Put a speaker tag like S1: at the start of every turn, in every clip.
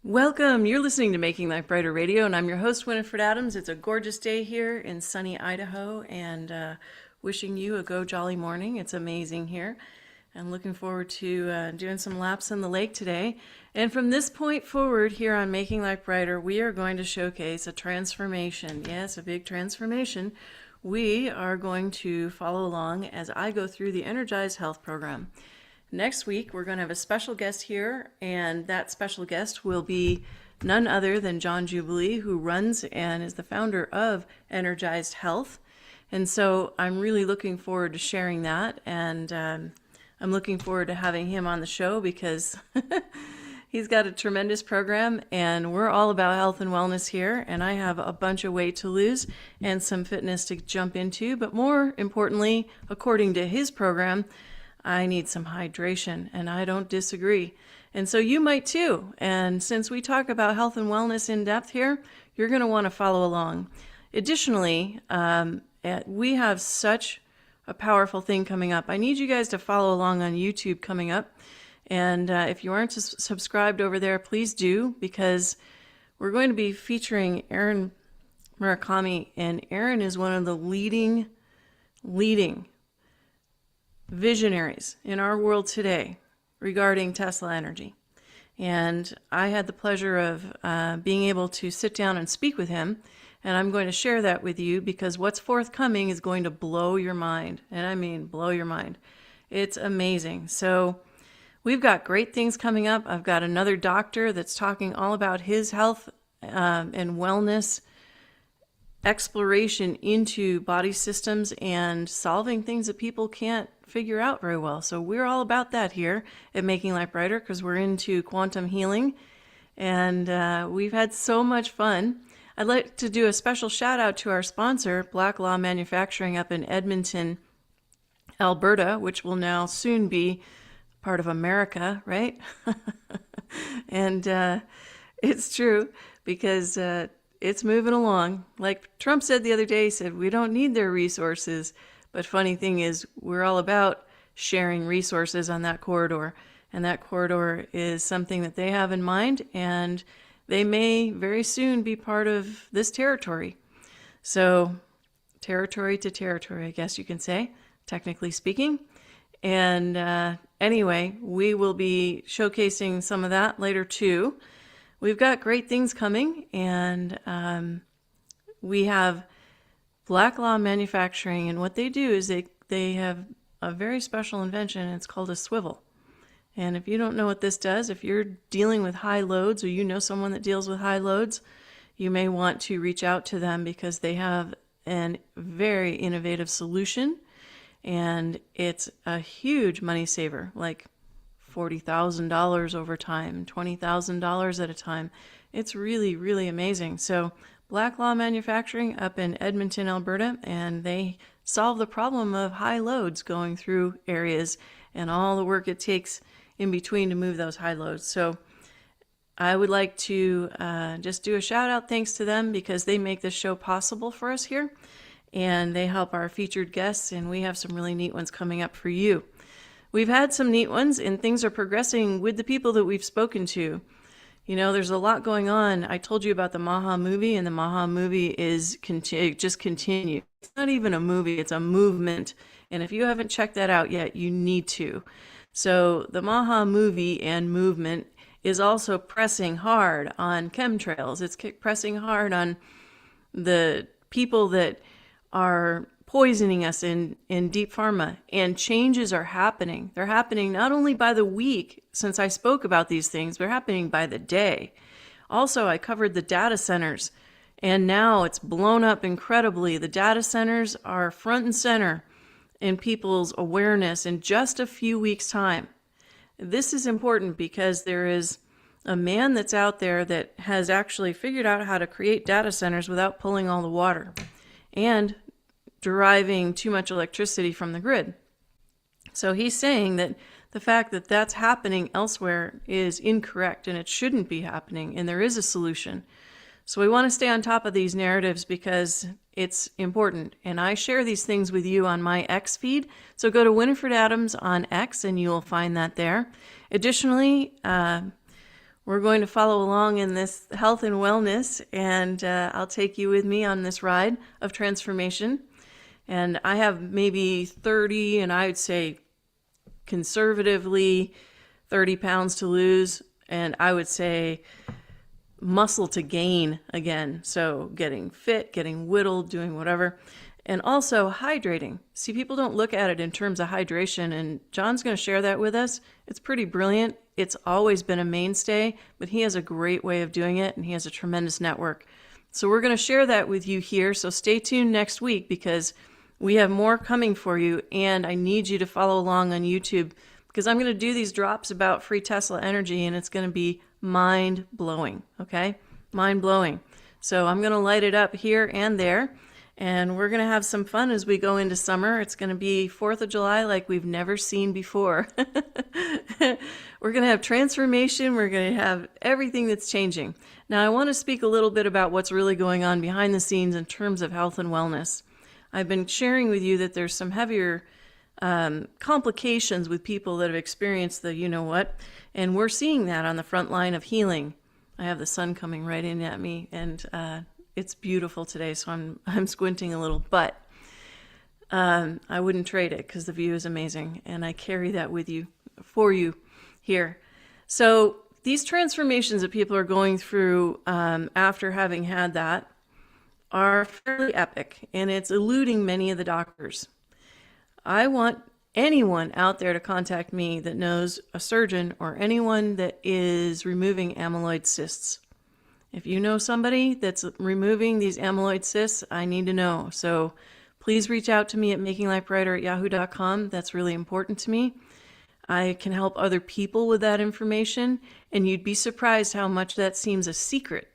S1: Welcome. You're listening to Making Life Brighter Radio, and I'm your host, Winifred Adams. It's a gorgeous day here in sunny Idaho, and wishing you a go jolly morning. It's amazing here. I'm looking forward to doing some laps in the lake today. And from this point forward here on Making Life Brighter, we are going to showcase a transformation. Yes, a big transformation. We are going to follow along as I go through the Energized Health Program. Next week, we're going to have a special guest here, and that special guest will be none other than John Jubilee, who runs and is the founder of Energized Health. And so I'm really looking forward to sharing that, and I'm looking forward to having him on the show because he's got a tremendous program, and we're all about health and wellness here, and I have a bunch of weight to lose and some fitness to jump into. But more importantly, according to his program, I need some hydration, and I don't disagree. And so you might too. And since we talk about health and wellness in depth here, you're going to want to follow along. Additionally, we have such a powerful thing coming up. I need you guys to follow along on YouTube coming up. And if you aren't subscribed over there, please do, because we're going to be featuring Aaron Murakami. And Aaron is one of the leading visionaries in our world today regarding Tesla energy. And I had the pleasure of being able to sit down and speak with him, and I'm going to share that with you because what's forthcoming is going to blow your mind, and I mean blow your mind. It's amazing. So we've got great things coming up. I've got another doctor that's talking all about his health and wellness exploration into body systems and solving things that people can't figure out very well. So we're all about that here at Making Life Brighter because we're into quantum healing, and we've had so much fun. I'd like to do a special shout out to our sponsor, Black Law Manufacturing up in Edmonton, Alberta, which will now soon be part of America, right? And it's true because it's moving along. Like Trump said the other day, he said, we don't need their resources. But funny thing is, we're all about sharing resources on that corridor. And that corridor is something that they have in mind, and they may very soon be part of this territory. So territory to territory, I guess you can say, technically speaking. And anyway, we will be showcasing some of that later too. We've got great things coming, and we have Black Law Manufacturing, and what they do is they have a very special invention. It's called a swivel. And if you don't know what this does, if you're dealing with high loads or you know someone that deals with high loads, you may want to reach out to them because they have a very innovative solution, and it's a huge money saver, like $40,000 over time, $20,000 at a time. It's really, really amazing. So Black Law Manufacturing up in Edmonton, Alberta, and they solve the problem of high loads going through areas and all the work it takes in between to move those high loads. So I would like to just do a shout out thanks to them because they make this show possible for us here, and they help our featured guests, and we have some really neat ones coming up for you. We've had some neat ones, and things are progressing with the people that we've spoken to. You know, there's a lot going on. I told you about the Maha movie, and the Maha movie is just continue. It's not even a movie, it's a movement. And if you haven't checked that out yet, you need to. So the Maha movie and movement is also pressing hard on chemtrails. It's pressing hard on the people that are poisoning us in deep pharma, and changes are happening. They're happening not only by the week since I spoke about these things, they're happening by the day. Also, I covered the data centers, and now it's blown up incredibly. The data centers are front and center in people's awareness in just a few weeks' time. This is important because there is a man that's out there that has actually figured out how to create data centers without pulling all the water and deriving too much electricity from the grid. So he's saying that the fact that that's happening elsewhere is incorrect, and it shouldn't be happening, and there is a solution. So we want to stay on top of these narratives because it's important. And I share these things with you on my X feed. So go to Winifred Adams on X and you will find that there. Additionally, We're going to follow along in this health and wellness, and I'll take you with me on this ride of transformation. And I have maybe 30, and I would say conservatively 30 pounds to lose, and I would say muscle to gain again. So getting fit, getting whittled, doing whatever. And also hydrating. See, people don't look at it in terms of hydration, and John's going to share that with us. It's pretty brilliant. It's always been a mainstay, but he has a great way of doing it, and he has a tremendous network. So we're going to share that with you here. So stay tuned next week because we have more coming for you, and I need you to follow along on YouTube because I'm going to do these drops about free Tesla energy, and it's going to be mind-blowing, okay? Mind-blowing. So I'm going to light it up here and there. And we're going to have some fun as we go into summer. It's going to be 4th of July like we've never seen before. We're going to have transformation. We're going to have everything that's changing. Now, I want to speak a little bit about what's really going on behind the scenes in terms of health and wellness. I've been sharing with you that there's some heavier complications with people that have experienced the you-know-what, and we're seeing that on the front line of healing. I have the sun coming right in at me, and it's beautiful today, so I'm squinting a little, but I wouldn't trade it because the view is amazing, and I carry that with you, for you here. So these transformations that people are going through after having had that are fairly epic, and it's eluding many of the doctors. I want anyone out there to contact me that knows a surgeon or anyone that is removing amyloid cysts. If you know somebody that's removing these amyloid cysts, I need to know. So please reach out to me at makinglifebrighter@yahoo.com. That's really important to me. I can help other people with that information, and you'd be surprised how much that seems a secret.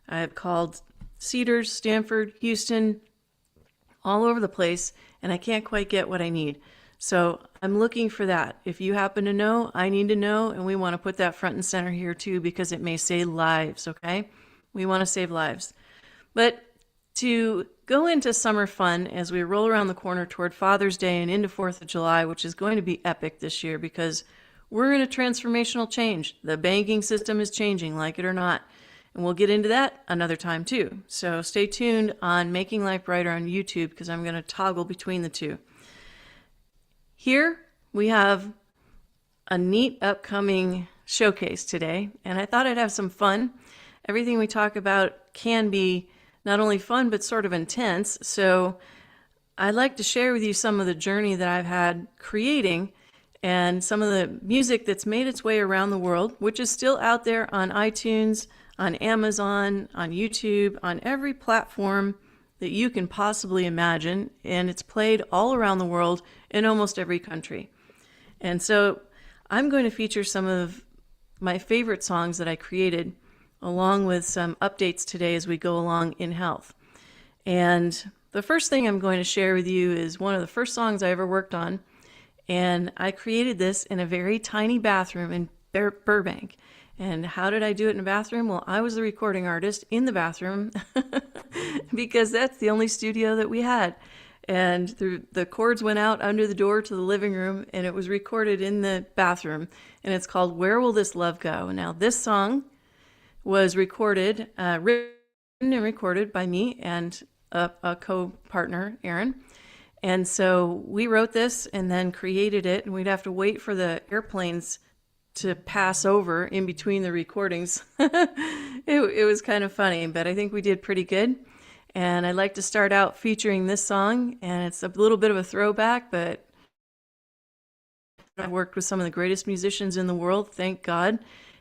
S1: I have called Cedars, Stanford, Houston, all over the place, and I can't quite get what I need. So I'm looking for that. If you happen to know, I need to know, and we want to put that front and center here too because it may save lives, okay? We want to save lives. But to go into summer fun as we roll around the corner toward Father's Day and into 4th of July, which is going to be epic this year because we're in a transformational change. The banking system is changing, like it or not. And we'll get into that another time too. So stay tuned on Making Life Brighter on YouTube because I'm going to toggle between the two. Here we have a neat upcoming showcase today, and I thought I'd have some fun. Everything we talk about can be not only fun, but sort of intense. So I'd like to share with you some of the journey that I've had creating and some of the music that's made its way around the world, which is still out there on iTunes, on Amazon, on YouTube, on every platform that you can possibly imagine. And it's played all around the world in almost every country. And so I'm going to feature some of my favorite songs that I created along with some updates today as we go along in health. And the first thing I'm going to share with you is one of the first songs I ever worked on. And I created this in a very tiny bathroom in Burbank. And how did I do it in a bathroom? Well, I was the recording artist in the bathroom because that's the only studio that we had. And the cords went out under the door to the living room, and it was recorded in the bathroom. And it's called Where Will This Love Go? Now, this song was recorded, written and recorded by me and a co-partner, Aaron. And so we wrote this and then created it, and we'd have to wait for the airplanes to pass over in between the recordings. It was kind of funny, but I think we did pretty good. And I'd like to start out featuring this song, and it's a little bit of a throwback, but I've worked with some of the greatest musicians in the world, thank God,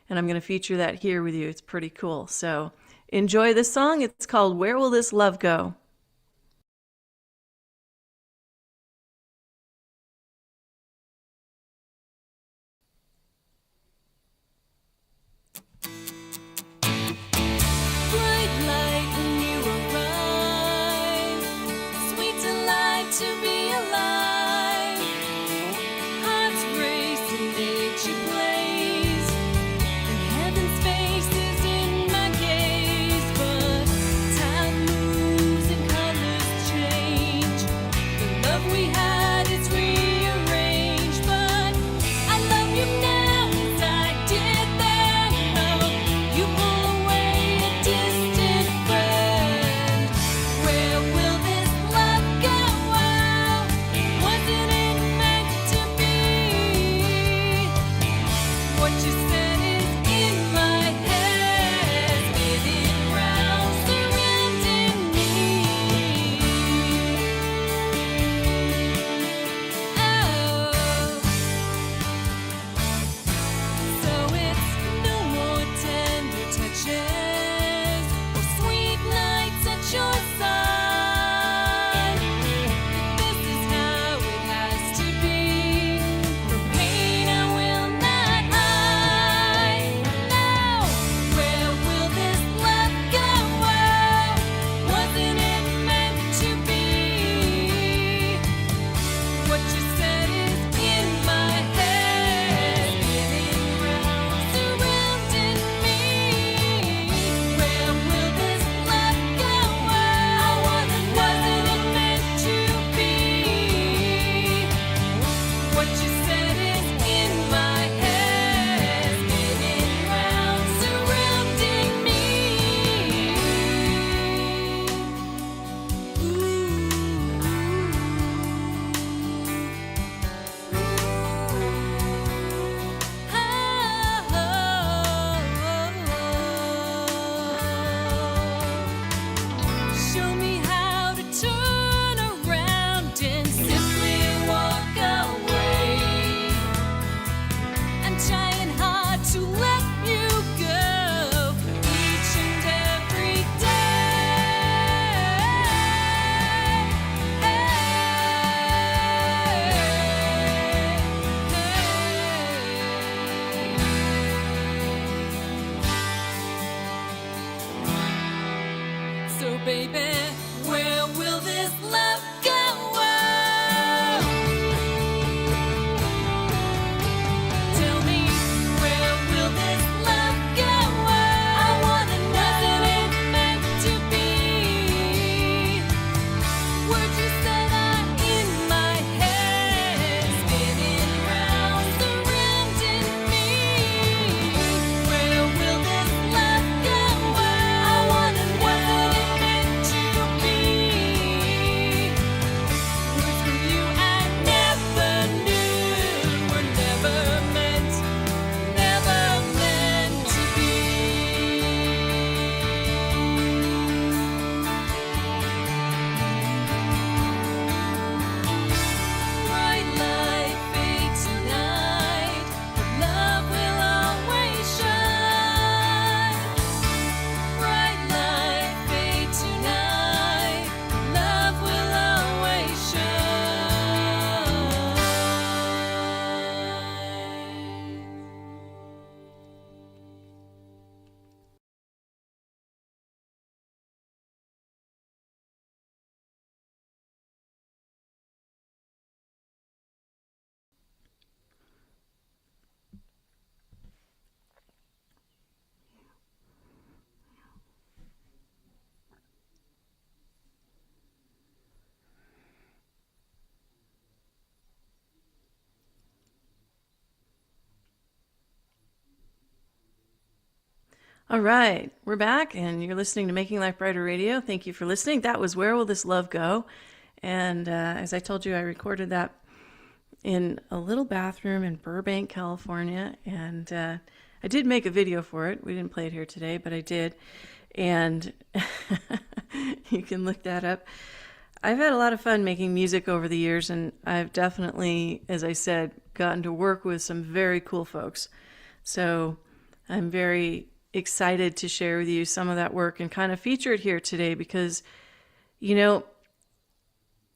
S1: and I'm going to feature that here with you. It's pretty cool. So enjoy this song. It's called Where Will This Love Go? All right, we're back, and you're listening to Making Life Brighter Radio. Thank you for listening. That was Where Will This Love Go? And as I told you, I recorded that in a little bathroom in Burbank, California. And I did make a video for it. We didn't play it here today, but I did. And you can look that up. I've had a lot of fun making music over the years, and I've definitely, as I said, gotten to work with some very cool folks. So I'm very excited to share with you some of that work and kind of feature it here today because, you know,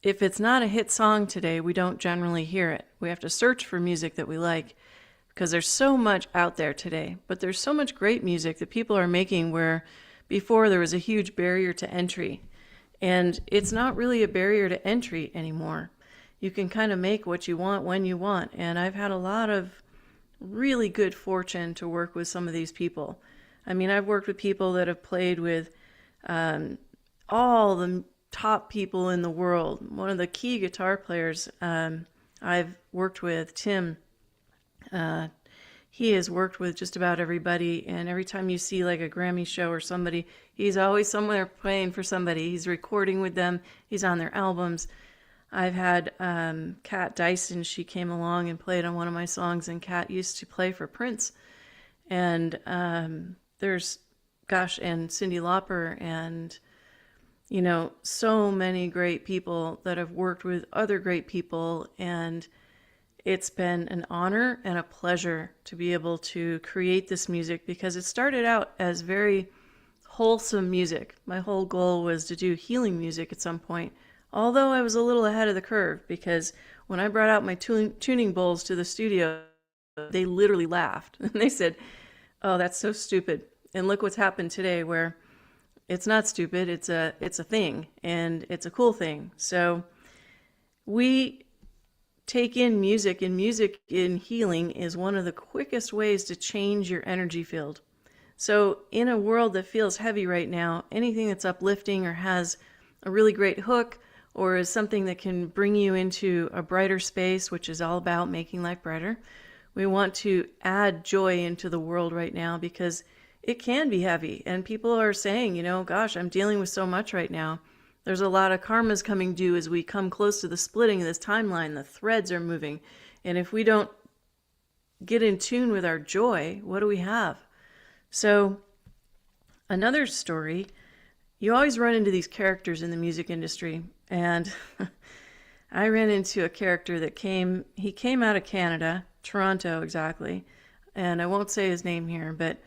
S1: if it's not a hit song today, we don't generally hear it. We have to search for music that we like because there's so much out there today. But there's so much great music that people are making where before there was a huge barrier to entry. And it's not really a barrier to entry anymore. You can kind of make what you want when you want. And I've had a lot of really good fortune to work with some of these people. I mean, I've worked with people that have played with all the top people in the world. One of the key guitar players I've worked with, Tim, he has worked with just about everybody. And every time you see like a Grammy show or somebody, he's always somewhere playing for somebody. He's recording with them. He's on their albums. I've had Kat Dyson. She came along and played on one of my songs, and Kat used to play for Prince. And there's, and Cyndi Lauper, and, you know, so many great people that have worked with other great people. And it's been an honor and a pleasure to be able to create this music because it started out as very wholesome music. My whole goal was to do healing music at some point, although I was a little ahead of the curve because when I brought out my tuning bowls to the studio, they literally laughed. And they said, "Oh, that's so stupid." And look what's happened today where it's not stupid, it's a thing, and it's a cool thing. So we take in music, and music in healing is one of the quickest ways to change your energy field. So in a world that feels heavy right now, anything that's uplifting or has a really great hook or is something that can bring you into a brighter space, which is all about making life brighter, we want to add joy into the world right now because it can be heavy. And people are saying, you know, gosh, I'm dealing with so much right now. There's a lot of karmas coming due as we come close to the splitting of this timeline. The threads are moving. And if we don't get in tune with our joy, what do we have? So another story, you always run into these characters in the music industry. And I ran into a character that came out of Canada, Toronto exactly. And I won't say his name here, but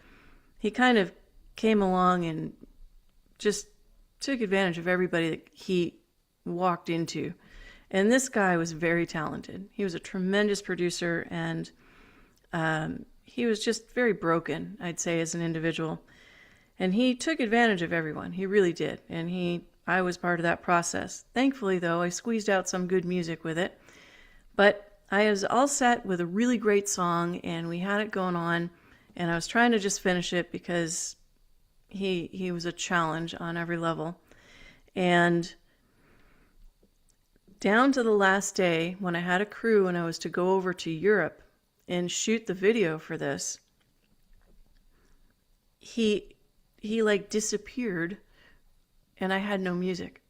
S1: he kind of came along and just took advantage of everybody that he walked into. And this guy was very talented. He was a tremendous producer, and he was just very broken, I'd say, as an individual. And he took advantage of everyone. He really did. And I was part of that process. Thankfully, though, I squeezed out some good music with it. But I was all set with a really great song, and we had it going on. And I was trying to just finish it because he was a challenge on every level. And down to the last day, when I had a crew and I was to go over to Europe and shoot the video for this, he like disappeared and I had no music.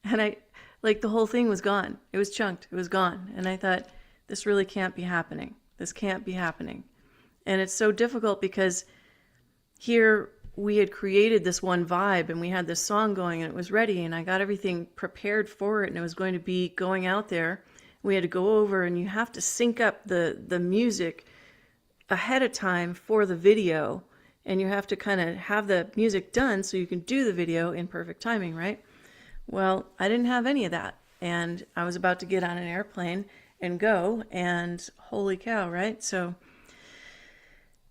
S1: And the whole thing was gone. It was chunked. It was gone. And I thought, this really can't be happening. This can't be happening. And it's so difficult because here we had created this one vibe and we had this song going and it was ready and I got everything prepared for it and it was going to be going out there. We had to go over and you have to sync up the music ahead of time for the video, and you have to kind of have the music done so you can do the video in perfect timing, right? Well, I didn't have any of that, and I was about to get on an airplane and go, and holy cow, right? So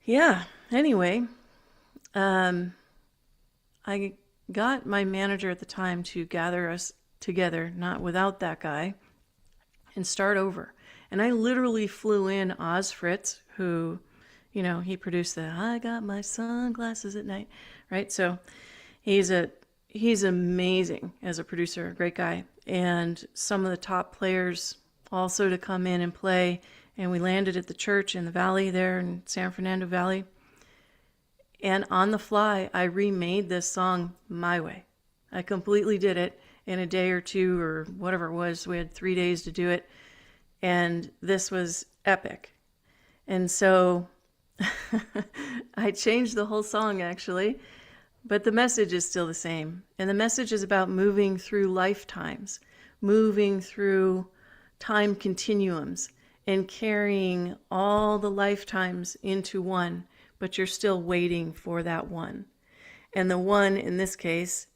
S1: yeah, anyway, I got my manager at the time to gather us together, not without that guy, and start over. And I literally flew in Oz Fritz, who, you know, he produced the I Got My Sunglasses at Night, right? So he's amazing as a producer, a great guy. And some of the top players also to come in and play. And we landed at the church in the valley there in San Fernando Valley. And on the fly, I remade this song my way. I completely did it in a day or two or whatever it was. We had 3 days to do it. And this was epic. And so I changed the whole song actually, but the message is still the same. And the message is about moving through lifetimes, moving through time continuums and carrying all the lifetimes into one, but you're still waiting for that one. And the one in this case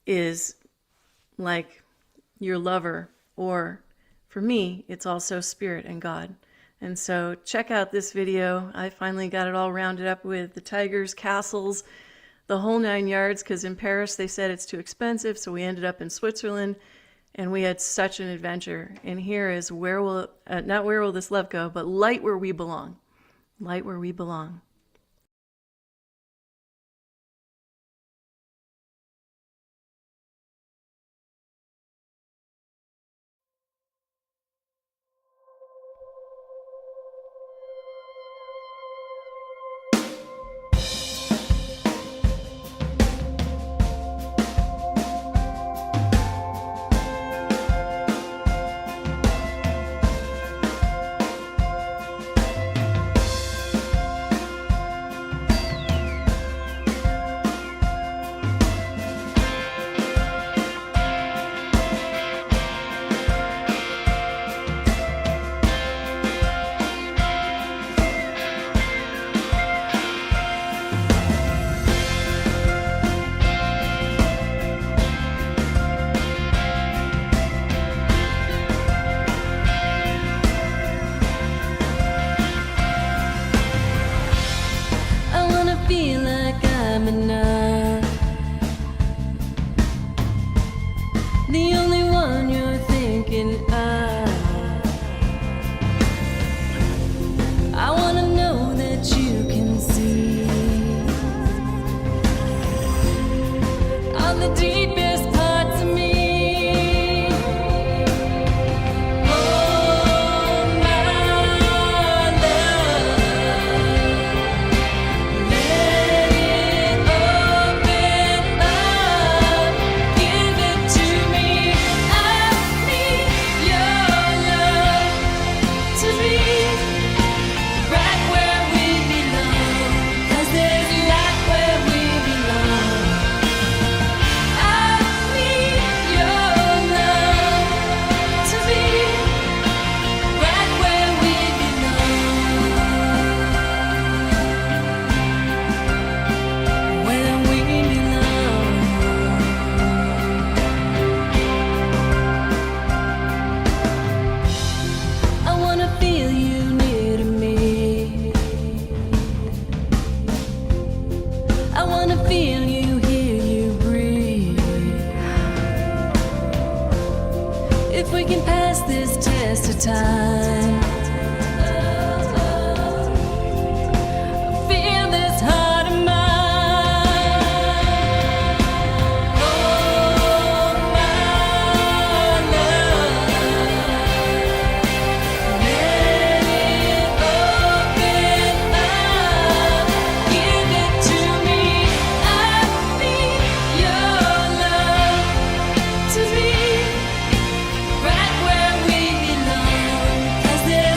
S1: is like your lover, or for me, it's also Spirit and God. And so check out this video. I finally got it all rounded up with the tigers, castles, the whole 9 yards, because in Paris they said it's too expensive, so we ended up in Switzerland, and we had such an adventure. And here is where will, not where will this love go, but light where we belong. Light where we belong.
S2: Feel like I'm enough, the only one you're thinking of. I wanna know that you can see all the deepest parts of me. If we can pass this test of time, feel this heart of mine. Oh, my love, let it open up, give it to me. I need your love to be right where we belong, 'cause there's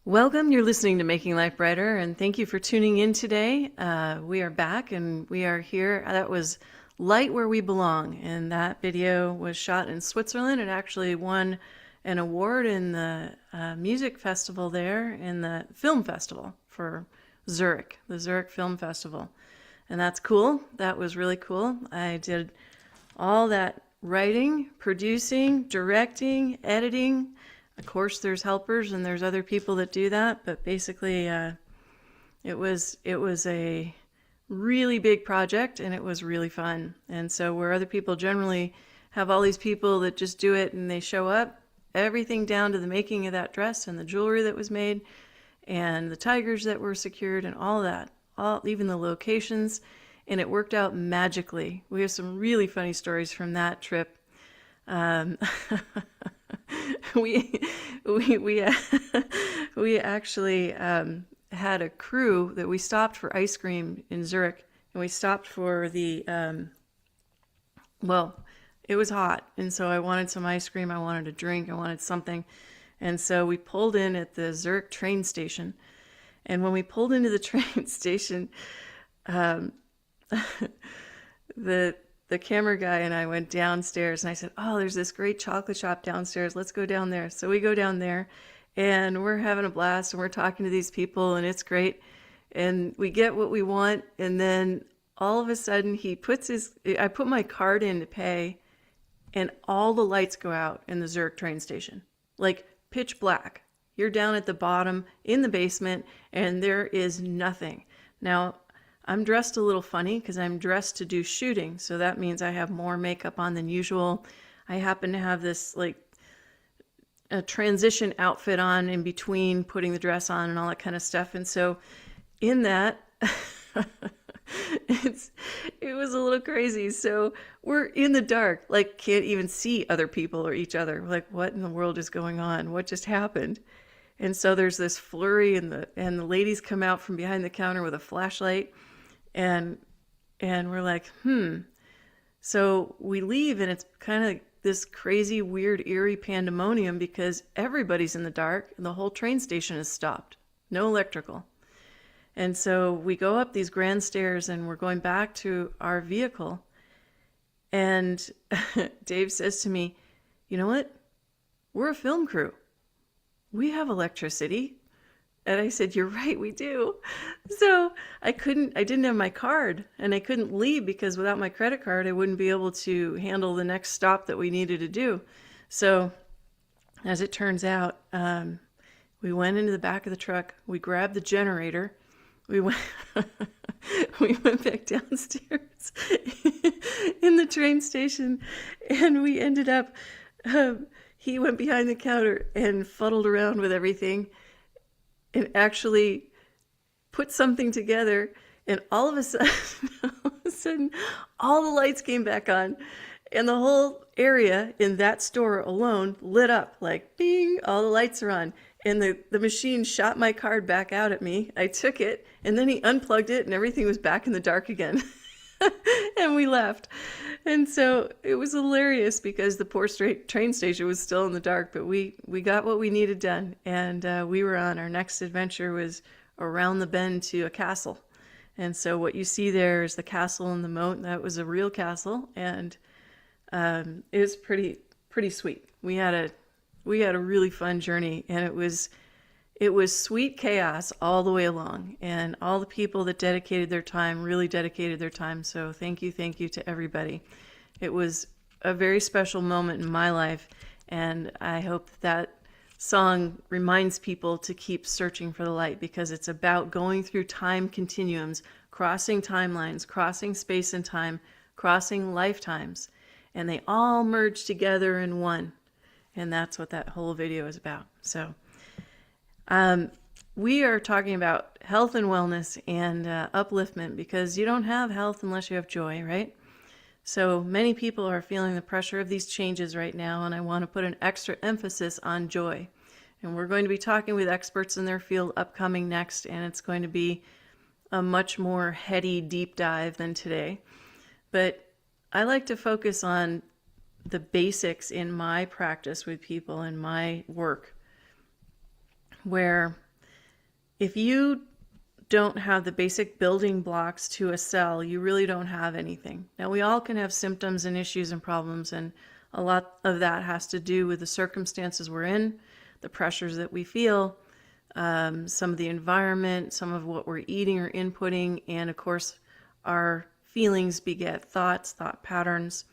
S1: Welcome. You're listening to Making Life Brighter, and thank you for tuning in today. We are back, and we are here. That was Light Where We Belong, and that video was shot in Switzerland. It actually won an award in the music festival there, in the film festival for Zurich, the Zurich Film Festival. And that's cool. That was really cool. I did all that writing, producing, directing, editing. Of course, there's helpers and there's other people that do that, but basically it was a really big project, and it was really fun. And so where other people generally have all these people that just do it and they show up, everything down to the making of that dress and the jewelry that was made and the tigers that were secured and all that, even the locations, and it worked out magically. We have some really funny stories from that trip. We actually had a crew that we stopped for ice cream in Zurich, and we stopped for the well, it was hot, and so I wanted some ice cream, I wanted a drink, I wanted something, and so we pulled in at the Zurich train station. And when we pulled into the train station, the camera guy and I went downstairs, and I said, "Oh, there's this great chocolate shop downstairs. Let's go down there." So we go down there, and we're having a blast, and we're talking to these people, and it's great. And we get what we want, and then all of a sudden I put my card in to pay, and all the lights go out in the Zurich train station, like pitch black. You're down at the bottom in the basement, and there is nothing. Now, I'm dressed a little funny because I'm dressed to do shooting, so that means I have more makeup on than usual. I happen to have this like a transition outfit on in between putting the dress on and all that kind of stuff. And so in that, it was a little crazy. So we're in the dark, like can't even see other people or each other. We're like, what in the world is going on? What just happened? And so there's this flurry, and the ladies come out from behind the counter with a flashlight. And we're like, So we leave, and it's kind of this crazy, weird, eerie pandemonium because everybody's in the dark and the whole train station is stopped. No electrical. And so we go up these grand stairs, and we're going back to our vehicle. And Dave says to me, "You know what? We're a film crew. We have electricity." And I said, "You're right, we do." So I didn't have my card, and I couldn't leave because without my credit card, I wouldn't be able to handle the next stop that we needed to do. So as it turns out, we went into the back of the truck, we grabbed the generator, we went, we went back downstairs in the train station, and we ended up, he went behind the counter and fuddled around with everything and actually put something together, and all of a sudden, all the lights came back on, and the whole area in that store alone lit up, like, bing, all the lights are on, and the machine shot my card back out at me. I took it, and then he unplugged it, and everything was back in the dark again. And we left. And so it was hilarious because the poor train station was still in the dark, but we got what we needed done. And we were on. Our next adventure was around the bend to a castle. And so what you see there is the castle in the moat. That was a real castle. And it was pretty sweet. We had a really fun journey, and it was sweet chaos all the way along, and all the people that dedicated their time really dedicated their time. So thank you to everybody. It was a very special moment in my life, and I hope that song reminds people to keep searching for the light, because it's about going through time continuums, crossing timelines, crossing space and time, crossing lifetimes, and they all merge together in one. And that's what that whole video is about. So we are talking about health and wellness and upliftment, because you don't have health unless you have joy, right? So many people are feeling the pressure of these changes right now, and I want to put an extra emphasis on joy. And we're going to be talking with experts in their field upcoming next, and it's going to be a much more heady deep dive than today. But I like to focus on the basics in my practice with people in my work, where if you don't have the basic building blocks to a cell, you really don't have anything. Now, we all can have symptoms and issues and problems, and a lot of that has to do with the circumstances we're in, the pressures that we feel, some of the environment, some of what we're eating or inputting, and of course, our feelings beget thoughts, thought patterns,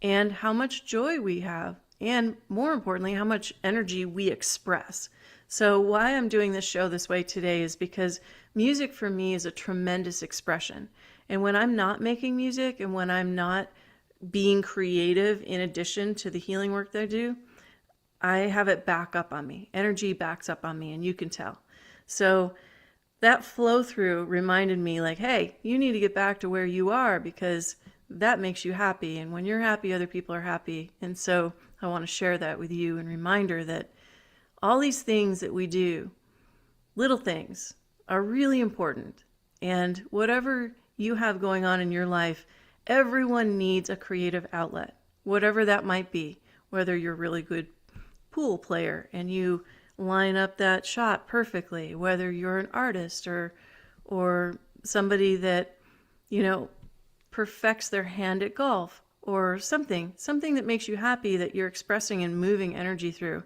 S1: and how much joy we have, and more importantly, how much energy we express. So why I'm doing this show this way today is because music for me is a tremendous expression. And when I'm not making music and when I'm not being creative in addition to the healing work that I do, I have it back up on me. Energy backs up on me, and you can tell. So that flow through reminded me like, hey, you need to get back to where you are because that makes you happy. And when you're happy, other people are happy. And so I want to share that with you and reminder that all these things that we do, little things, are really important. And whatever you have going on in your life, everyone needs a creative outlet, whatever that might be, whether you're a really good pool player and you line up that shot perfectly, whether you're an artist or somebody that, perfects their hand at golf, or something that makes you happy that you're expressing and moving energy through.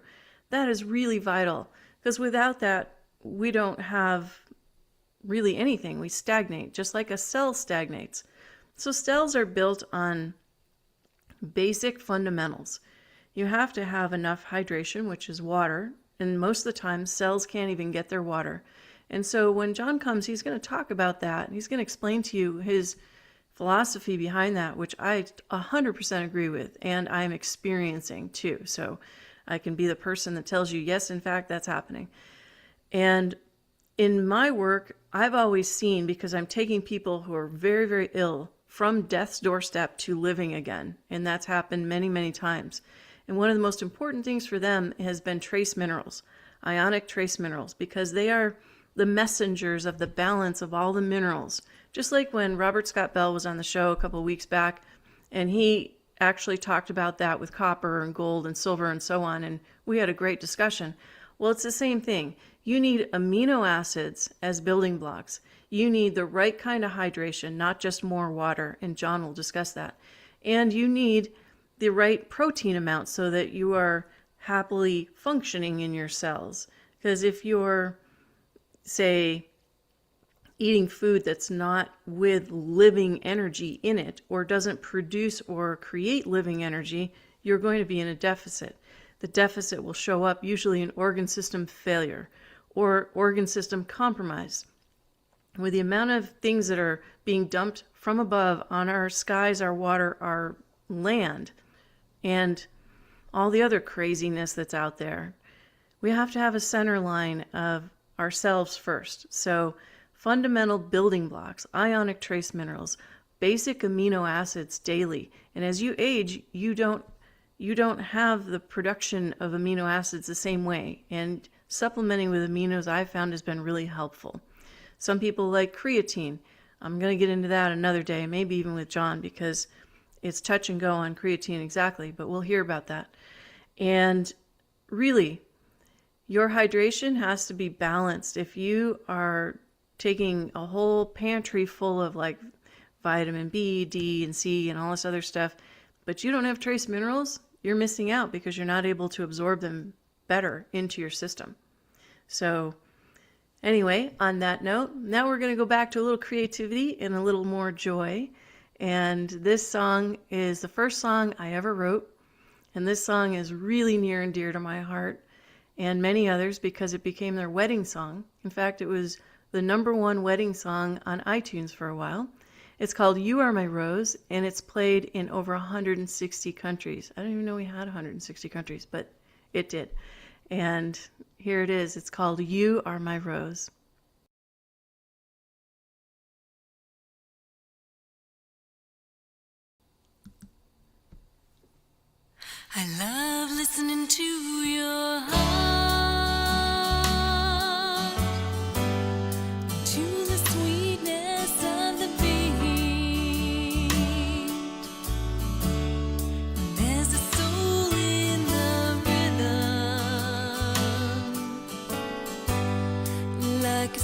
S1: That is really vital, because without that, we don't have really anything. We stagnate, just like a cell stagnates. So cells are built on basic fundamentals. You have to have enough hydration, which is water, and most of the time cells can't even get their water. And so when John comes, he's going to talk about that. He's going to explain to you his philosophy behind that, which I 100% agree with, and I'm experiencing too. So I can be the person that tells you, yes, in fact, that's happening. And in my work, I've always seen, because I'm taking people who are very, very ill from death's doorstep to living again. And that's happened many, many times. And one of the most important things for them has been trace minerals, ionic trace minerals, because they are the messengers of the balance of all the minerals. Just like when Robert Scott Bell was on the show a couple of weeks back, and he actually talked about that with copper and gold and silver and so on, and we had a great discussion. Well, it's the same thing. You need amino acids as building blocks. You need the right kind of hydration, not just more water, and John will discuss that. And you need the right protein amount so that you are happily functioning in your cells. Because if you're, say, eating food that's not with living energy in it, or doesn't produce or create living energy, you're going to be in a deficit. The deficit will show up usually in organ system failure or organ system compromise. With the amount of things that are being dumped from above on our skies, our water, our land, and all the other craziness that's out there, we have to have a center line of ourselves first. So fundamental building blocks, ionic trace minerals, basic amino acids daily. And as you age, you don't have the production of amino acids the same way. And supplementing with aminos I've found has been really helpful. Some people like creatine. I'm going to get into that another day, maybe even with John, because it's touch and go on creatine exactly, but we'll hear about that. And really, your hydration has to be balanced. If you are taking a whole pantry full of like vitamin B, D, and C and all this other stuff, but you don't have trace minerals, you're missing out because you're not able to absorb them better into your system. So anyway, on that note, now we're going to go back to a little creativity and a little more joy. And this song is the first song I ever wrote. And this song is really near and dear to my heart and many others because it became their wedding song. In fact, it was the #1 wedding song on iTunes for a while. It's called You Are My Rose, and it's played in over 160 countries. I didn't even know we had 160 countries, but it did. And here it is. It's called You Are My Rose.
S2: I love listening to your heart, to the sweetness of the beat. There's a soul in the rhythm, like a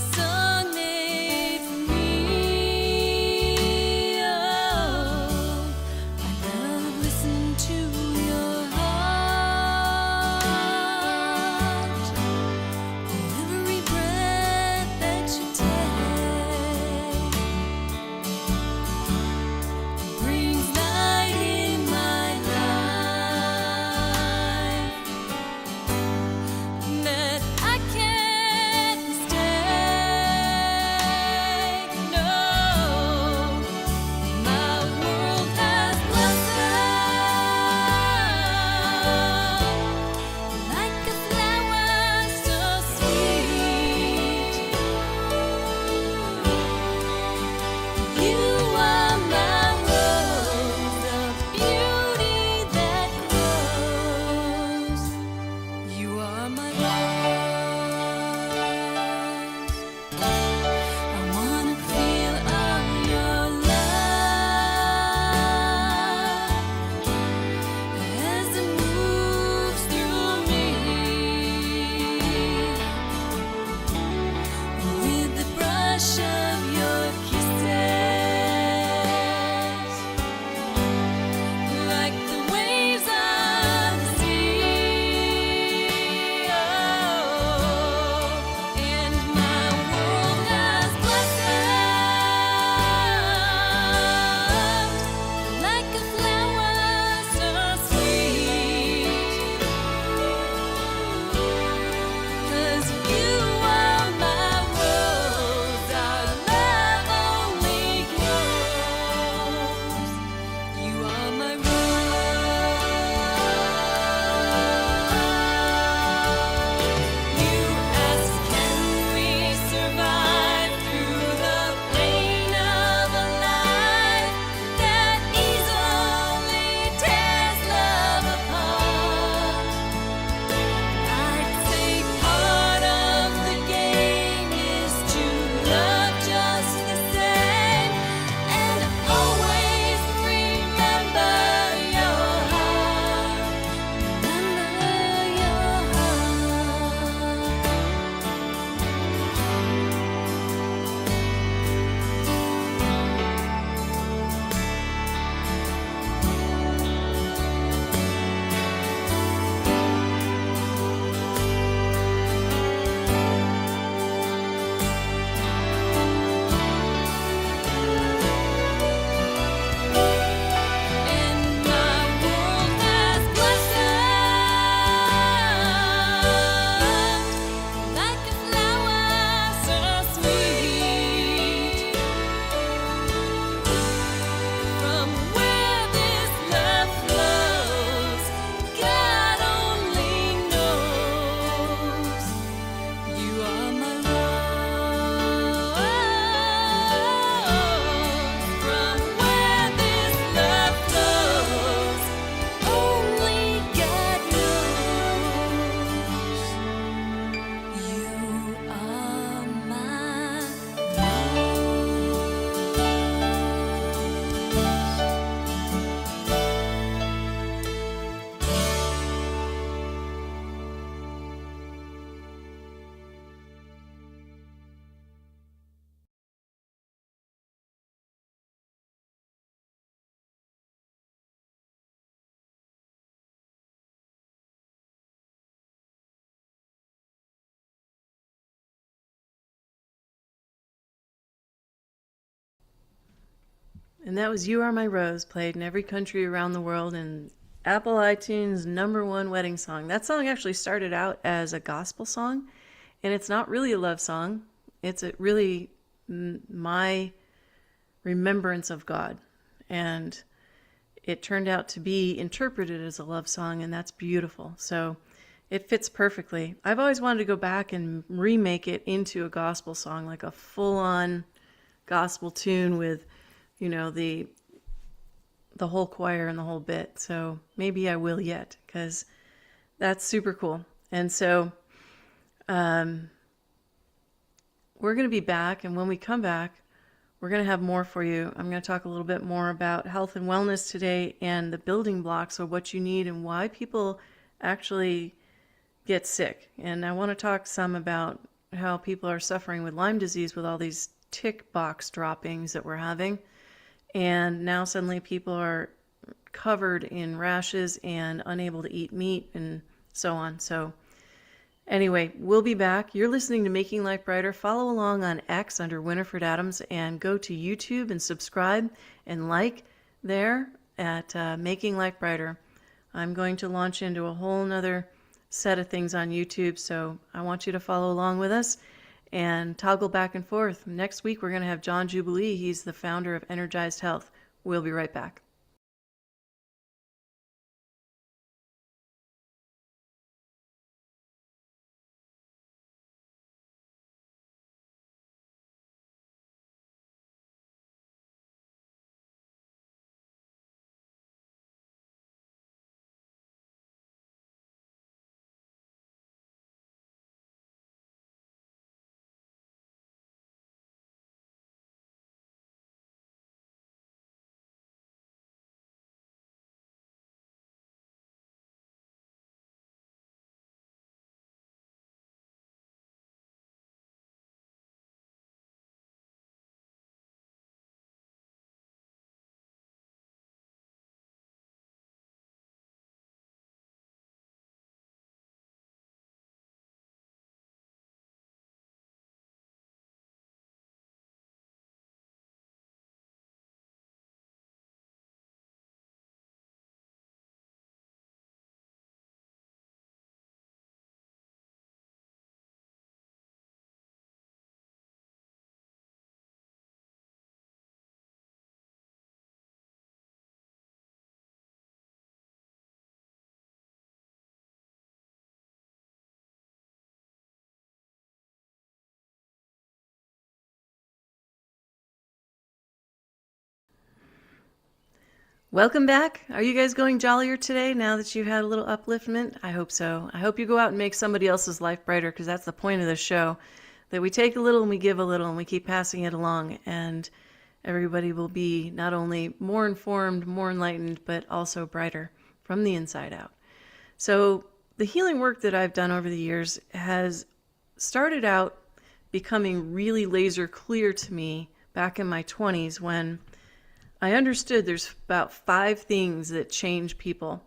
S1: And that was You Are My Rose, played in every country around the world, and Apple iTunes #1 wedding song. That song actually started out as a gospel song, and it's not really a love song. It's really my remembrance of God. And it turned out to be interpreted as a love song, and that's beautiful. So it fits perfectly. I've always wanted to go back and remake it into a gospel song, like a full-on gospel tune with, the whole choir and the whole bit. So maybe I will yet, because that's super cool. And so we're going to be back, and when we come back, we're going to have more for you. I'm going to talk a little bit more about health and wellness today and the building blocks of what you need and why people actually get sick. And I want to talk some about how people are suffering with Lyme disease with all these tick box droppings that we're having. And now suddenly people are covered in rashes and unable to eat meat and so on. So anyway, we'll be back. You're listening to Making Life Brighter. Follow along on X under Winifred Adams, and go to YouTube and subscribe and like there at Making Life Brighter. I'm going to launch into a whole nother set of things on YouTube, so I want you to follow along with us and toggle back and forth. Next week, we're going to have John Jubilee. He's the founder of Energized Health. We'll be right back. Welcome back. Are you guys going jollier today now that you've had a little upliftment? I hope so. I hope you go out and make somebody else's life brighter, because that's the point of this show, that we take a little and we give a little and we keep passing it along, and everybody will be not only more informed, more enlightened, but also brighter from the inside out. So the healing work that I've done over the years has started out becoming really laser clear to me back in my 20s, when I understood there's about 5 things that change people.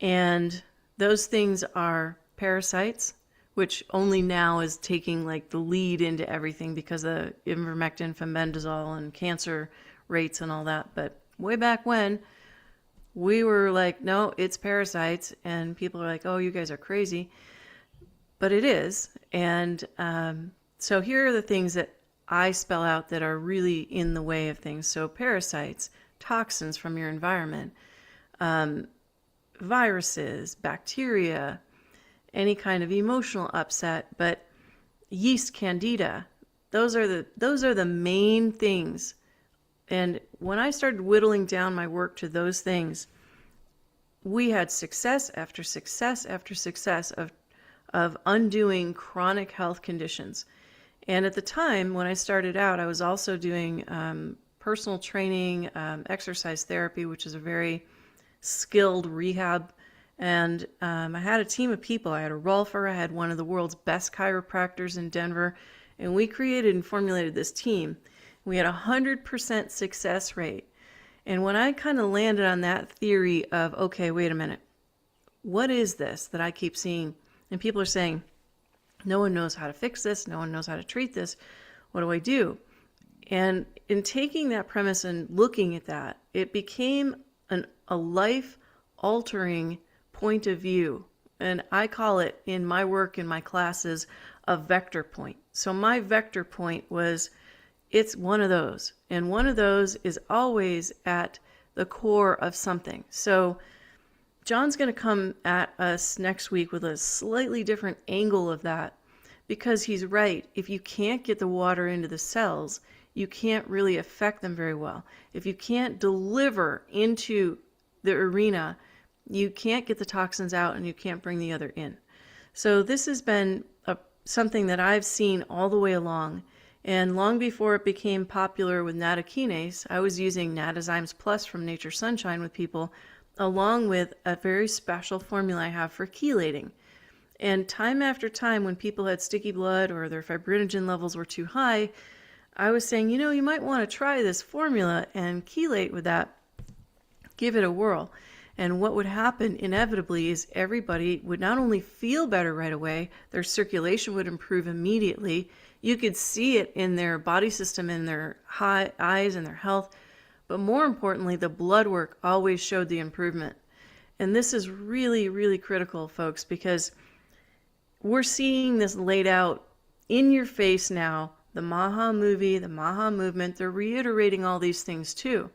S1: And those things are parasites, which only now is taking like the lead into everything because of ivermectin, fenbendazole, and cancer rates and all that. But way back when, we were like, no, it's parasites. And people are like, oh, you guys are crazy. But it is. And so here are the things that I spell out that are really in the way of things. So parasites, toxins from your environment, viruses, bacteria, any kind of emotional upset, but yeast, candida, those are the main things. And when I started whittling down my work to those things, we had success after success after success of undoing chronic health conditions. And at the time when I started out, I was also doing personal training, exercise therapy, which is a very skilled rehab. And I had a team of people. I had a Rolfer. I had one of the world's best chiropractors in Denver. And we created and formulated this team. We had a 100% success rate. And when I kind of landed on that theory of, okay, wait a minute, what is this that I keep seeing? And people are saying, no one knows how to fix this. No one knows how to treat this. What do I do? And in taking that premise and looking at that, it became a life-altering point of view. And I call it, in my work, in my classes, a vector point. So my vector point was, it's one of those. And one of those is always at the core of something. So John's going to come at us next week with a slightly different angle of that, because he's right. If you can't get the water into the cells, you can't really affect them very well. If you can't deliver into the arena, you can't get the toxins out and you can't bring the other in. So this has been something that I've seen all the way along. And long before it became popular with nattokinase, I was using Natazymes Plus from Nature Sunshine with people, along with a very special formula I have for chelating. And time after time, when people had sticky blood or their fibrinogen levels were too high, I was saying, you might want to try this formula and chelate with that. Give it a whirl. And what would happen inevitably is everybody would not only feel better right away, their circulation would improve immediately. You could see it in their body system, in their eyes and their health. But more importantly, the blood work always showed the improvement. And this is really, really critical, folks, because we're seeing this laid out in your face now. The Maha movie, the Maha movement, they're reiterating all these things too.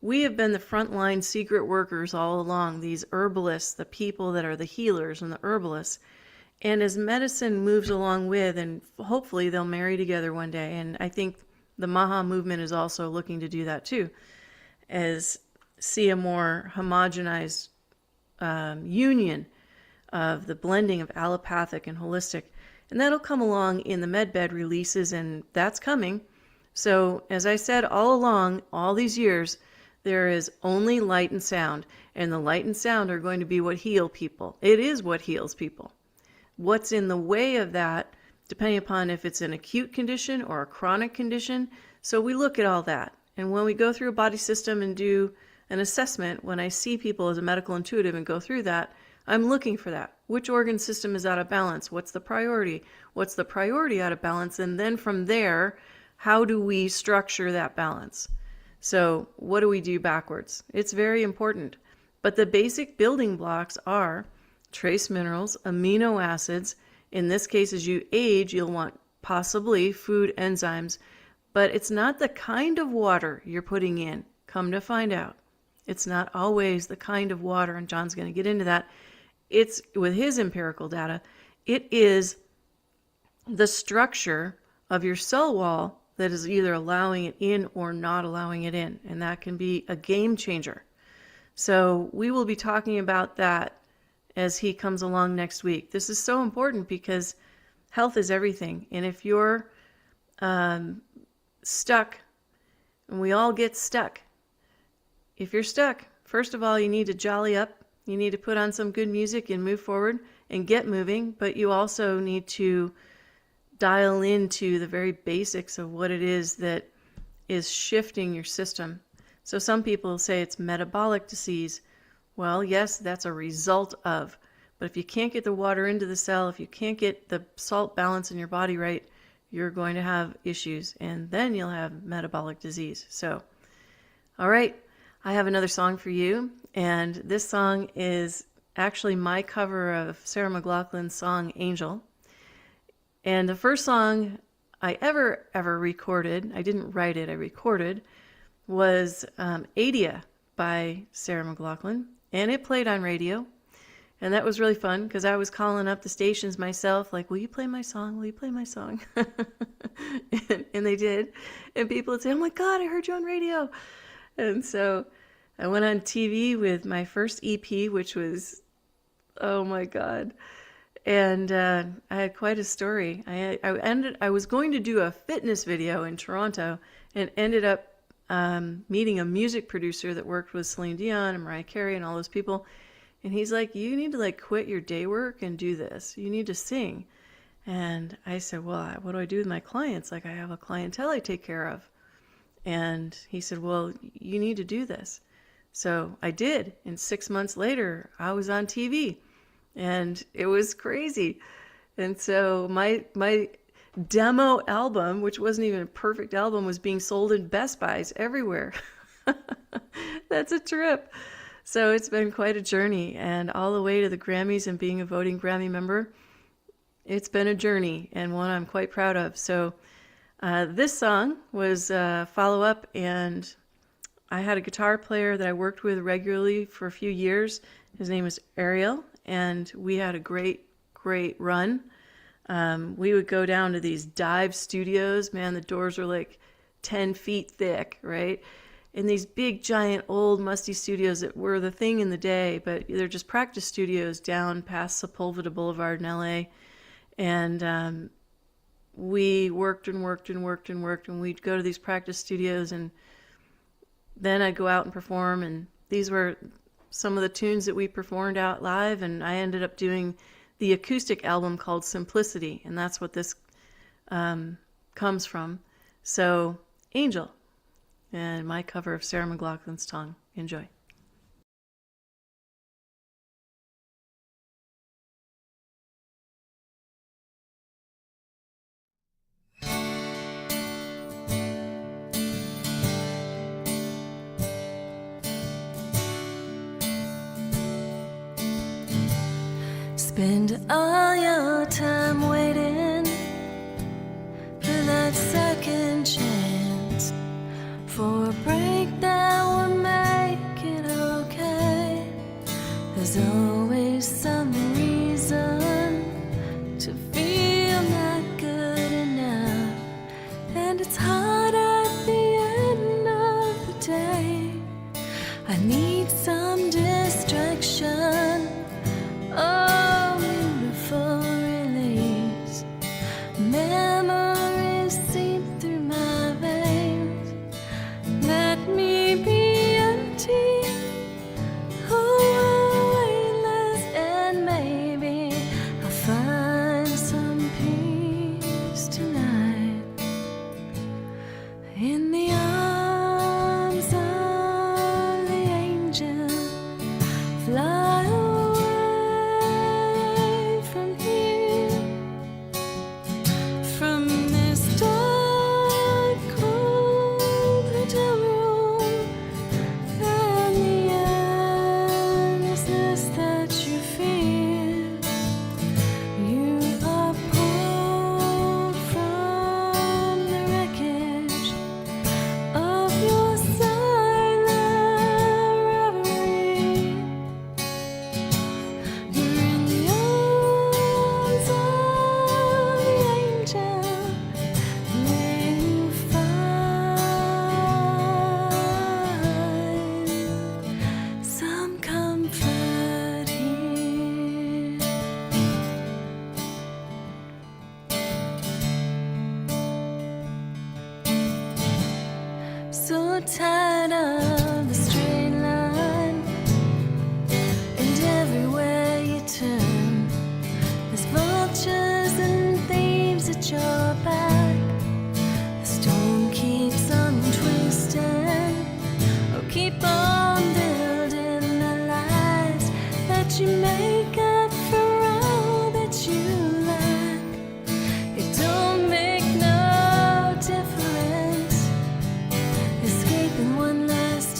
S1: We have been the frontline secret workers all along, these herbalists, the people that are the healers and the herbalists. And as medicine moves along with, and hopefully they'll marry together one day, and I think the Maha movement is also looking to do that too, as see a more homogenized union of the blending of allopathic and holistic. And that'll come along in the medbed releases, and that's coming. So as I said all along, all these years, there is only light and sound. And the light and sound are going to be what heal people. It is what heals people. What's in the way of that, depending upon if it's an acute condition or a chronic condition. So we look at all that. And when we go through a body system and do an assessment, when I see people as a medical intuitive and go through that, I'm looking for that. Which organ system is out of balance? What's the priority? What's the priority out of balance? And then from there, how do we structure that balance? So what do we do backwards? It's very important. But the basic building blocks are trace minerals, amino acids. In this case, as you age, you'll want possibly food enzymes. But it's not the kind of water you're putting in. Come to find out. It's not always the kind of water, and John's going to get into that. It's, with his empirical data, it is the structure of your cell wall that is either allowing it in or not allowing it in. And that can be a game changer. So we will be talking about that as he comes along next week. This is so important because health is everything. And if you're stuck, and we all get stuck, if you're stuck, first of all, you need to jolly up. You need to put on some good music and move forward and get moving, but you also need to dial into the very basics of what it is that is shifting your system. So some people say it's metabolic disease. Well, yes, that's a result of, but if you can't get the water into the cell, if you can't get the salt balance in your body right, you're going to have issues, and then you'll have metabolic disease. So, all right. I have another song for you, and this song is actually my cover of Sarah McLachlan's song, Angel. And the first song I ever recorded, I didn't write it, I recorded, was Adia by Sarah McLachlan, and it played on radio. And that was really fun, because I was calling up the stations myself, like, will you play my song? Will you play my song? and they did. And people would say, oh my God, I heard you on radio. And so I went on TV with my first EP, which was, oh my God. And I had quite a story. I was going to do a fitness video in Toronto and ended up meeting a music producer that worked with Celine Dion and Mariah Carey and all those people. And he's like, you need to quit your day work and do this. You need to sing. And I said, well, what do I do with my clients? I have a clientele I take care of. And he said, well, you need to do this. So I did. And 6 months later, I was on TV. And it was crazy. And so my demo album, which wasn't even a perfect album, was being sold in Best Buys everywhere. That's a trip. So it's been quite a journey, and all the way to the Grammys and being a voting Grammy member, it's been a journey and one I'm quite proud of. So this song was a follow-up, and I had a guitar player that I worked with regularly for a few years. His name is Ariel, and we had a great run. We would go down to these dive studios. Man, the doors were like 10 feet thick, right? In these big, giant, old, musty studios that were the thing in the day, but they're just practice studios down past Sepulveda Boulevard in LA. And we worked, and we'd go to these practice studios, and then I'd go out and perform, and these were some of the tunes that we performed out live, and I ended up doing the acoustic album called Simplicity, and that's what this comes from. So, Angel, and my cover of Sarah McLachlan's Tongue. Enjoy.
S2: Spend all your time waiting for that second chance, for a break that will make it okay. There's always some reason to feel not good enough, and it's hard at the end of the day. I need some distraction. Oh, beautiful release. Memories seep through my veins. Let me be empty. Oh, weightless, and maybe I'll find some peace tonight in the arms of the angel. Fly away from here, from this dark, cold hotel room, and the endlessness that you feel. You are pulled from the wreckage of your silent reverie. You're in the arms of the angel. May you find some comfort here. So tired of the straight line, and everywhere you turn, there's vultures and thieves at your back. The storm keeps on twisting. Oh, keep on building the lies that you make up for all that you lack. It don't make no difference escaping one last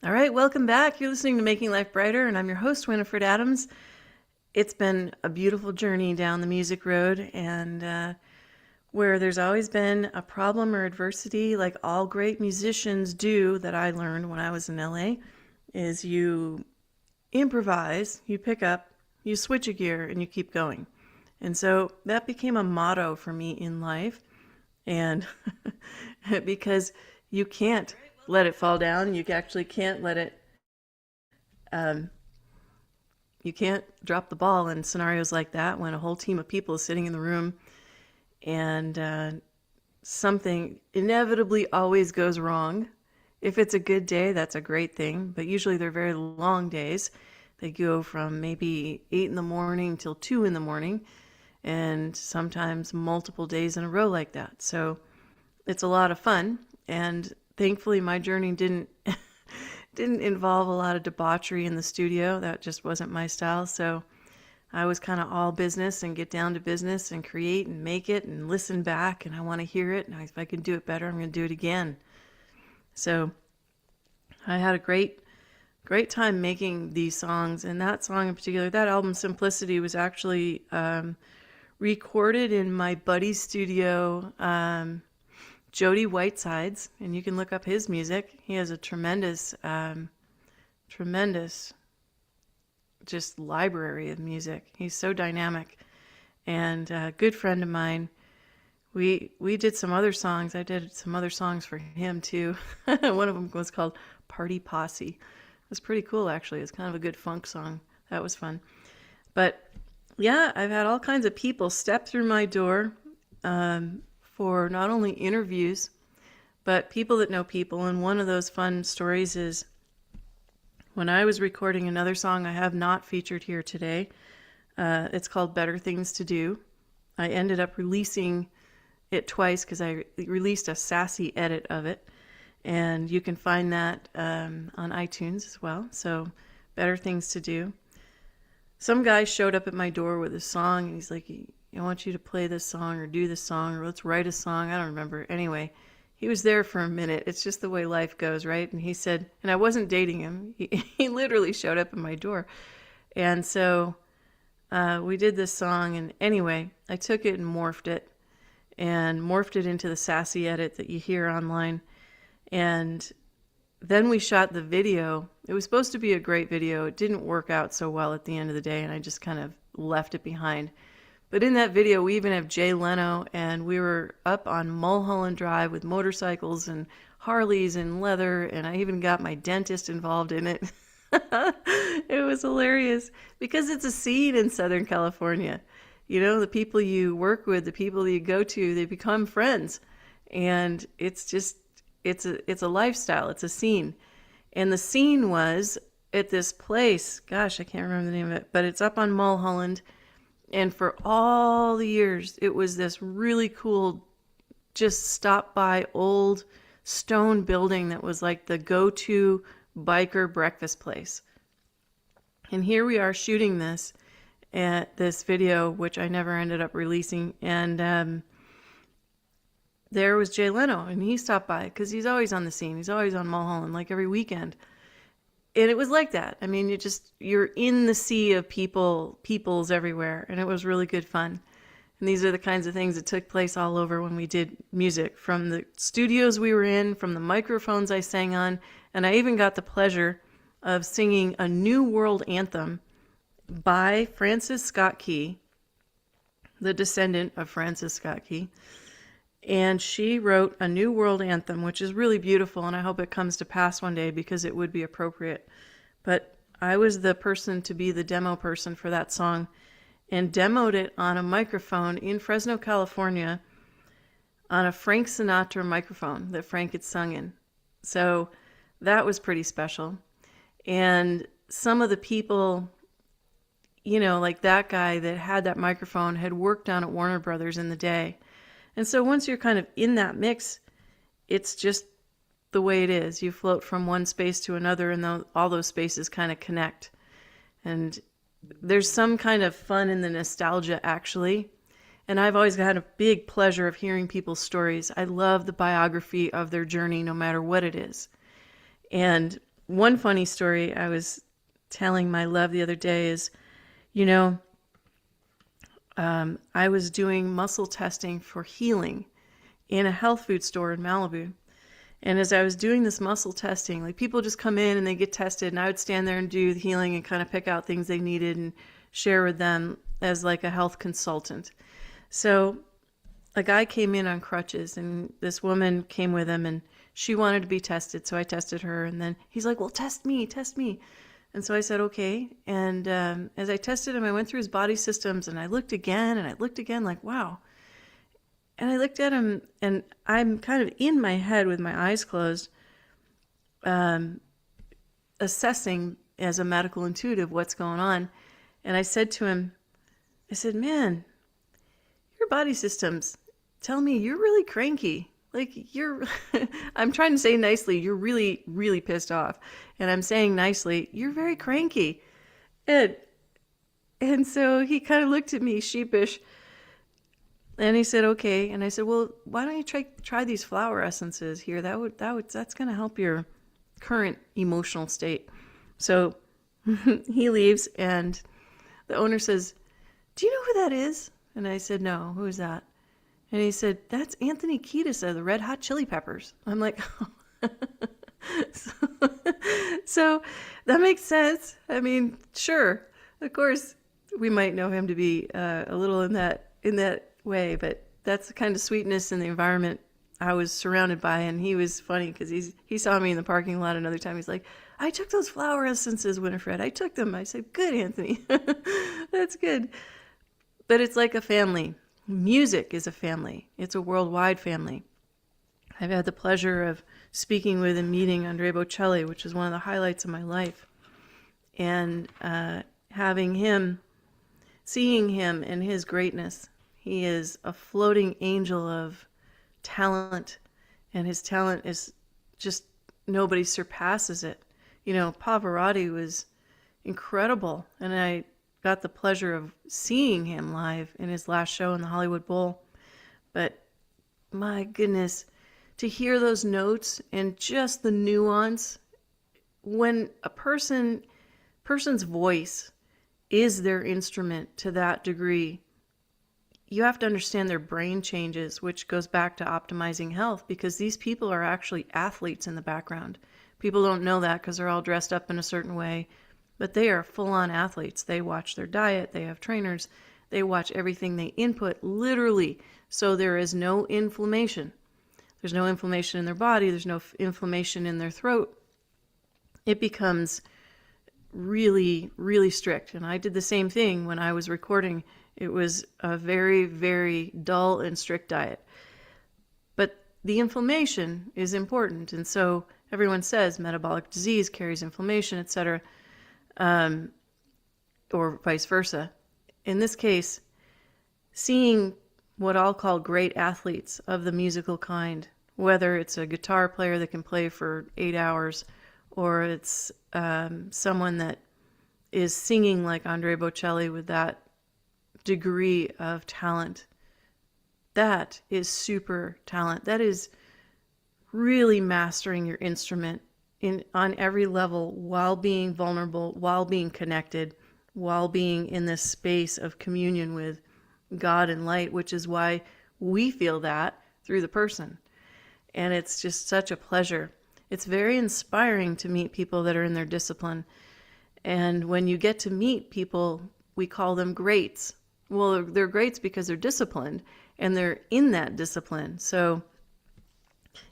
S1: All right, welcome back. You're listening to Making Life Brighter, and I'm your host, Winifred Adams. It's been a beautiful journey down the music road, and where there's always been a problem or adversity, like all great musicians do, that I learned when I was in LA, is you improvise, you pick up, you switch a gear, and you keep going. And so that became a motto for me in life, and because you can't let it fall down, you actually can't let it, you can't drop the ball in scenarios like that when a whole team of people is sitting in the room and something inevitably always goes wrong. If it's a good day, that's a great thing, but usually they're very long days. They go from maybe 8 in the morning till 2 in the morning, and sometimes multiple days in a row like that. So it's a lot of fun, and thankfully my journey didn't involve a lot of debauchery in the studio. That just wasn't my style. So I was kind of all business and get down to business and create and make it and listen back, and I want to hear it, and if I can do it better, I'm going to do it again. So I had a great time making these songs, and that song in particular, that album Simplicity, was actually recorded in my buddy's studio, Jody Whitesides, and you can look up his music. He has a tremendous just library of music. He's so dynamic, and a good friend of mine. We did some other songs. I did some other songs for him too. One of them was called Party Posse. It was pretty cool, actually. It's kind of a good funk song. That was fun. But yeah, I've had all kinds of people step through my door for not only interviews, but people that know people. And one of those fun stories is when I was recording another song I have not featured here today. It's called Better Things to Do. I ended up releasing it twice because I released a sassy edit of it. And you can find that on iTunes as well. So Better Things to Do. Some guy showed up at my door with a song, and he's like, I want you to play this song or do this song or let's write a song. I don't remember. Anyway, he was there for a minute. It's just the way life goes, right? And he said, and I wasn't dating him. He literally showed up at my door. And so we did this song. And anyway, I took it and morphed it into the sassy edit that you hear online. And then we shot the video. It was supposed to be a great video. It didn't work out so well at the end of the day, and I just kind of left it behind. But in that video, we even have Jay Leno, and we were up on Mulholland Drive with motorcycles and Harleys and leather, and I even got my dentist involved in it. It was hilarious because it's a scene in Southern California. You know, the people you work with, the people you go to, they become friends. And it's a lifestyle. It's a scene. And the scene was at this place. Gosh, I can't remember the name of it, but it's up on Mulholland. And for all the years, it was this really cool, just stop by old stone building that was like the go-to biker breakfast place. And here we are shooting this video, which I never ended up releasing. And there was Jay Leno, and he stopped by because he's always on the scene. He's always on Mulholland, like every weekend. And it was like that. I mean, you're in the sea of peoples everywhere, and it was really good fun. And these are the kinds of things that took place all over when we did music, from the studios we were in, from the microphones I sang on, and I even got the pleasure of singing a New World Anthem by Francis Scott Key, the descendant of Francis Scott Key. And she wrote a New World Anthem, which is really beautiful, and I hope it comes to pass one day because it would be appropriate. But I was the person to be the demo person for that song and demoed it on a microphone in Fresno, California, on a Frank Sinatra microphone that Frank had sung in. So that was pretty special. And some of the people, you know, like that guy that had that microphone had worked down at Warner Brothers in the day. And so once you're kind of in that mix, it's just the way it is. You float from one space to another, and all those spaces kind of connect. And there's some kind of fun in the nostalgia, actually. And I've always had a big pleasure of hearing people's stories. I love the biography of their journey, no matter what it is. And one funny story I was telling my love the other day is, you know, I was doing muscle testing for healing in a health food store in Malibu. And as I was doing this muscle testing, like people just come in and they get tested, and I would stand there and do the healing and kind of pick out things they needed and share with them as like a health consultant. So a guy came in on crutches, and this woman came with him, and she wanted to be tested. So I tested her, and then he's like, well, test me, test me. And so I said, okay. And as I tested him, I went through his body systems, and I looked again, and I looked again, like, wow. And I looked at him, and I'm kind of in my head with my eyes closed, assessing as a medical intuitive what's going on. And I said to him, I said, man, your body systems tell me you're really cranky. Like you're, I'm trying to say nicely, you're really, really pissed off. And I'm saying nicely, you're very cranky. And so he kind of looked at me sheepish. And he said, okay. And I said, well, why don't you try these flower essences here? That's going to help your current emotional state. So he leaves, and the owner says, do you know who that is? And I said, no, who is that? And he said, that's Anthony Kiedis of the Red Hot Chili Peppers. I'm like, oh. So that makes sense. I mean, sure, of course, we might know him to be a little in that way, but that's the kind of sweetness in the environment I was surrounded by. And he was funny because he saw me in the parking lot another time. He's like, I took those flower essences, Winifred. I took them. I said, good, Anthony. That's good. But it's like a family. Music is a family. It's a worldwide family. I've had the pleasure of speaking with and meeting Andrea Bocelli, which is one of the highlights of my life. And seeing him in his greatness. He is a floating angel of talent, and his talent is just, nobody surpasses it. You know, Pavarotti was incredible, and I got the pleasure of seeing him live in his last show in the Hollywood Bowl. But my goodness, to hear those notes and just the nuance, when a person's voice is their instrument to that degree, you have to understand their brain changes, which goes back to optimizing health, because these people are actually athletes in the background. People don't know that because they're all dressed up in a certain way, but they are full-on athletes. They watch their diet, they have trainers, they watch everything they input, literally, so there is no inflammation. There's no inflammation in their body, there's no inflammation in their throat. It becomes really, really strict. And I did the same thing when I was recording. It was a very, very dull and strict diet. But the inflammation is important. And so everyone says metabolic disease carries inflammation, etc., or vice versa. In this case, seeing what I'll call great athletes of the musical kind, whether it's a guitar player that can play for 8 hours, or it's someone that is singing like Andrea Bocelli with that degree of talent, that is super talent. That is really mastering your instrument on every level, while being vulnerable, while being connected, while being in this space of communion with God and light, which is why we feel that through the person. And it's just such a pleasure. It's very inspiring to meet people that are in their discipline. And when you get to meet people, we call them greats. Well, they're greats because they're disciplined, and they're in that discipline. So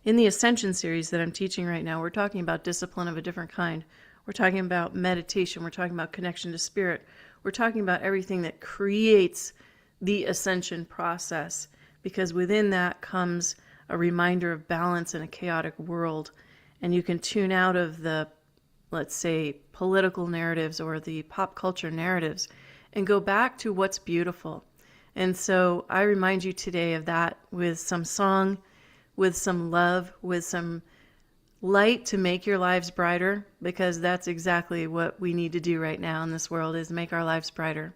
S1: in the Ascension series that I'm teaching right now, we're talking about discipline of a different kind. We're talking about meditation. We're talking about connection to spirit. We're talking about everything that creates the ascension process, because within that comes a reminder of balance in a chaotic world. And you can tune out of the, let's say, political narratives or the pop culture narratives and go back to what's beautiful. And so I remind you today of that with some song, with some love, with some light to make your lives brighter, because that's exactly what we need to do right now in this world, is make our lives brighter.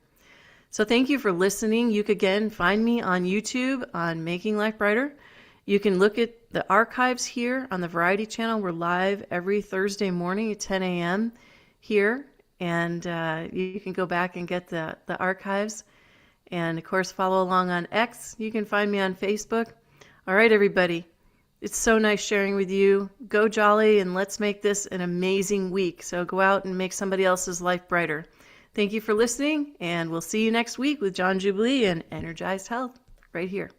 S1: So thank you for listening. You can again find me on YouTube on Making Life Brighter. You can look at the archives here on the Variety Channel. We're live every Thursday morning at 10 a.m. here, and you can go back and get the archives. And of course, follow along on X. You can find me on Facebook. All right, everybody. It's so nice sharing with you. Go jolly, and let's make this an amazing week. So go out and make somebody else's life brighter. Thank you for listening, and we'll see you next week with John Jubilee and Energized Health right here.